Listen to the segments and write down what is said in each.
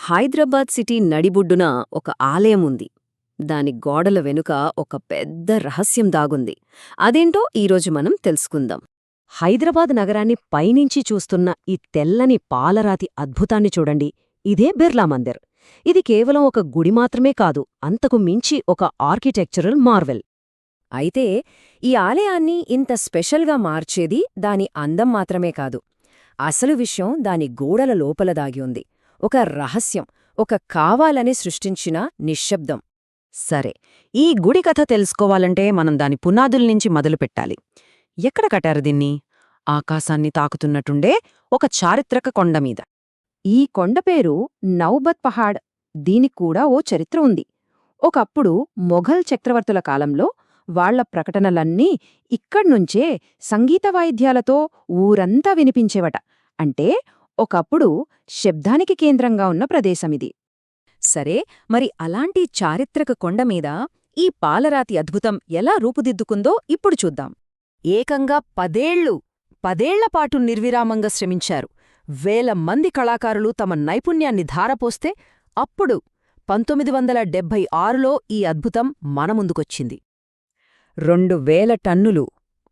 Hyderabad city నడిబొడ్డున ఒక ఆలయం ఉంది. దాని గోడల వెనుక ఒక పెద్ద రహస్యం దాగుంది. అదేంటో ఈరోజు మనం తెలుసుకుందాం. హైదరాబాద్ నగరాన్ని పైనుంచి చూస్తున్న ఈ తెల్లని పాలరాతి అద్భుతాన్ని చూడండి. ఇదే బిర్లా మందిర్. ఇది కేవలం ఒక గుడి మాత్రమే కాదు, అంతకు మించి ఒక ఆర్కిటెక్చరల్ మార్వెల్. అయితే ఈ ఆలయాన్ని ఇంత స్పెషల్గా మార్చేది దాని అందం మాత్రమే కాదు. అసలు విషయం దాని గోడల లోపల దాగి ఉంది. ఒక రహస్యం, ఒక కావాలని సృష్టించిన నిశ్శబ్దం. సరే, ఈ గుడి కథ తెలుసుకోవాలంటే మనం దాని పునాదుల్నించి మొదలుపెట్టాలి. ఎక్కడ కట్టారు దీన్ని? ఆకాశాన్ని తాకుతున్నట్టుండే ఒక చారిత్రక కొండమీద. ఈ కొండ పేరు నౌబత్ పహాడ్. దీనిక్కూడా ఓ చరిత్ర ఉంది. ఒకప్పుడు మొఘల్ చక్రవర్తుల కాలంలో వాళ్ల ప్రకటనలన్నీ ఇక్కడ్నుంచే సంగీత వాయిద్యాలతో ఊరంతా వినిపించేవట. అంటే ఒకప్పుడు శబ్దానికి కేంద్రంగా ఉన్న ప్రదేశమిది. సరే, మరి అలాంటి చారిత్రక కొండమీద ఈ పాలరాతి అద్భుతం ఎలా రూపుదిద్దుకుందో ఇప్పుడు చూద్దాం. ఏకంగా 10 ఏళ్లపాటు నిర్విరామంగా శ్రమించారు. వేల మంది కళాకారులు తమ నైపుణ్యాన్ని ధారపోస్తే అప్పుడు 1976లో ఈ అద్భుతం మన ముందుకొచ్చింది. 2000 టన్నులు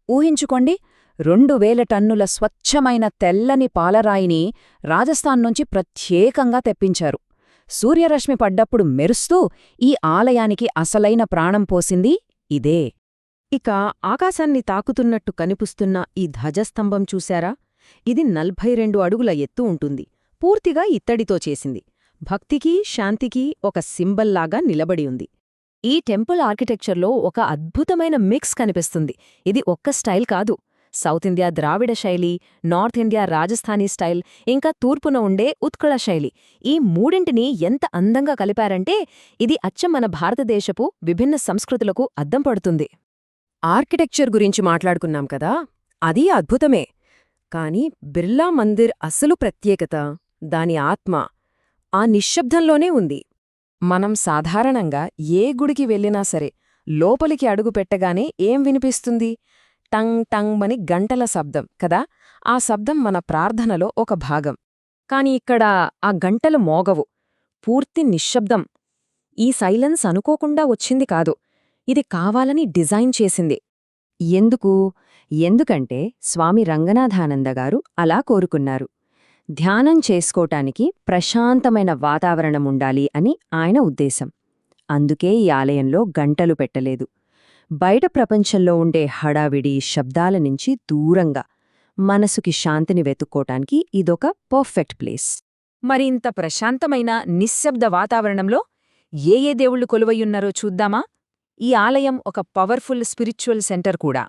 ఊహించుకోండి. 2000 టన్నుల స్వచ్ఛమైన తెల్లని పాలరాయిని రాజస్థాన్ నుంచి ప్రత్యేకంగా తెప్పించారు. సూర్యరశ్మి పడ్డప్పుడు మెరుస్తూ ఈ ఆలయానికి అసలైన ప్రాణం పోసింది ఇదే. ఇక ఆకాశాన్ని తాకుతున్నట్టు కనిపిస్తున్న ఈ ధ్వజస్తంభం చూశారా? ఇది 42 అడుగుల ఎత్తు ఉంటుంది. పూర్తిగా ఇత్తడితో చేసింది. భక్తికి, శాంతికి ఒక సింబల్లాగా నిలబడి ఉంది. ఈ టెంపుల్ ఆర్కిటెక్చర్లో ఒక అద్భుతమైన మిక్స్ కనిపిస్తుంది. ఇది ఒక్క స్టైల్ కాదు. సౌత్ ఇండియా ద్రావిడ శైలి, నార్త్ ఇండియా రాజస్థానీ స్టైల్, ఇంకా తూర్పున ఉండే ఉత్కళ శైలి, ఈ మూడింటిని ఎంత అందంగా కలిపారంటే ఇది అచ్చం మన భారతదేశపు విభిన్న సంస్కృతులకు అద్దం పడుతుంది. ఆర్కిటెక్చర్ గురించి మాట్లాడుకున్నాం కదా, అది అద్భుతమే. కాని బిర్లా మందిర్ అసలు ప్రత్యేకత, దాని ఆత్మ ఆ నిశ్శబ్దంలోనే ఉంది. మనం సాధారణంగా ఏ గుడికి వెళ్ళినా సరే లోపలికి అడుగు పెట్టగానే ఏం వినిపిస్తుంది? టంగ్ టంగ్ అని గంటల శబ్దం కదా. ఆ శబ్దం మన ప్రార్థనలో ఒక భాగం. కాని ఇక్కడ ఆ గంటలు మోగవు. పూర్తి నిశ్శబ్దం. ఈ సైలెన్స్ అనుకోకుండా వచ్చింది కాదు, ఇది కావాలని డిజైన్ చేసింది. ఎందుకంటే స్వామి రంగనాథానందగారు అలా కోరుకున్నారు. ధ్యానం చేసుకోటానికి ప్రశాంతమైన వాతావరణముండాలి అని ఆయన ఉద్దేశం. అందుకే ఈ ఆలయంలో గంటలు పెట్టలేదు. బయట ప్రపంచంలో ఉండే హడావిడి శబ్దాల నుంచి దూరంగా మనసుకి శాంతిని వెతుక్కోటానికి ఇదొక పర్ఫెక్ట్ ప్లేస్. మరింత ప్రశాంతమైన నిశ్శబ్ద వాతావరణంలో ఏ దేవుళ్లు కొలువయ్యున్నారో చూద్దామా? ఈ ఆలయం ఒక పవర్ఫుల్ స్పిరిచువల్ సెంటర్ కూడా.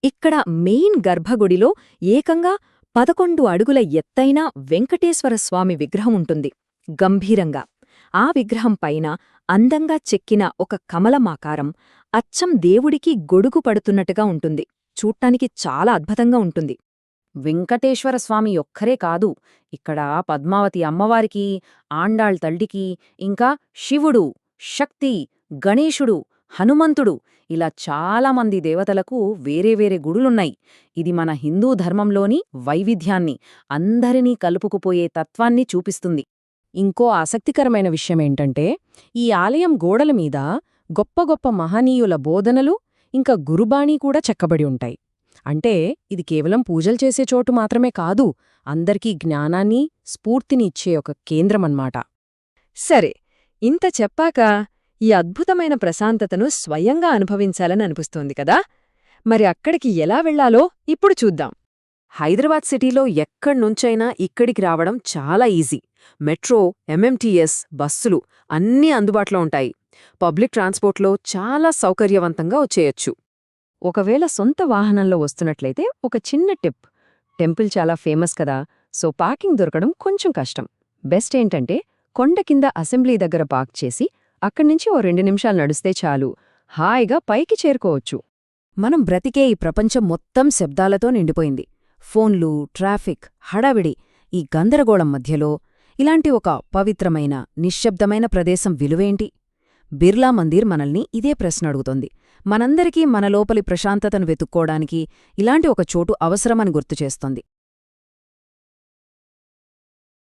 ఇక్కడ మెయిన్ గర్భగుడిలో ఏకంగా 11 అడుగుల ఎత్తైన వెంకటేశ్వర స్వామి విగ్రహం ఉంటుంది. గంభీరంగా ఆ విగ్రహం పైన అందంగా చెక్కిన ఒక కమలమాకారం అచ్చం దేవుడికి గొడుగు పడుతున్నట్టుగా ఉంటుంది. చూడ్డానికి చాలా అద్భుతంగా ఉంటుంది. వెంకటేశ్వర స్వామి ఒక్కరే కాదు, ఇక్కడ పద్మావతి అమ్మవారికి, ఆండాళ్ తల్లికి, ఇంకా శివుడు, శక్తి, గణేశుడు, హనుమంతుడు, ఇలా చాలామంది దేవతలకు వేరే వేరే గుడులున్నాయి. ఇది మన హిందూ ధర్మంలోని వైవిధ్యాన్ని, అందరినీ కలుపుకుపోయే తత్వాన్ని చూపిస్తుంది. ఇంకో ఆసక్తికరమైన విషయమేంటంటే ఈ ఆలయం గోడలమీద గొప్ప గొప్ప మహనీయుల బోధనలు, ఇంకా గురుబాణీ కూడా చెక్కబడి ఉంటాయి. అంటే ఇది కేవలం పూజలు చేసే చోటు మాత్రమే కాదు, అందరికీ జ్ఞానాన్ని, స్ఫూర్తిని ఇచ్చే ఒక కేంద్రమన్నమాట. సరే, ఇంత చెప్పాక ఈ అద్భుతమైన ప్రశాంతతను స్వయంగా అనుభవించాలని అనిపిస్తోంది కదా. మరి అక్కడికి ఎలా వెళ్లాలో ఇప్పుడు చూద్దాం. హైదరాబాద్ సిటీలో ఎక్కడ్నుంచైనా ఇక్కడికి రావడం చాలా ఈజీ. మెట్రో, ఎంఎంటీఎస్, బస్సులు అన్నీ అందుబాటులో ఉంటాయి. పబ్లిక్ ట్రాన్స్పోర్ట్లో చాలా సౌకర్యవంతంగా వచ్చేయొచ్చు. ఒకవేళ సొంత వాహనంలో వస్తున్నట్లయితే ఒక చిన్న టిప్. టెంపుల్ చాలా ఫేమస్ కదా, సో పార్కింగ్ దొరకడం కొంచెం కష్టం. బెస్ట్ ఏంటంటే కొండ కింద అసెంబ్లీ దగ్గర పార్క్ చేసి అక్కడ్నుంచి ఓ 2 నిమిషాలు నడిస్తే చాలు, హాయిగా పైకి చేరుకోవచ్చు. మనం బ్రతికే ఈ ప్రపంచం మొత్తం శబ్దాలతో నిండిపోయింది. ఫోన్లు, ట్రాఫిక్, హడావిడి, ఈ గందరగోళం మధ్యలో ఇలాంటి ఒక పవిత్రమైన, నిశ్శబ్దమైన ప్రదేశం విలువేంటి? బిర్లా మందిర్ మనల్ని ఇదే ప్రశ్న అడుగుతోంది. మనందరికీ మన లోపలి ప్రశాంతతను వెతుక్కోడానికి ఇలాంటి ఒక చోటు అవసరమని గుర్తుచేస్తోంది.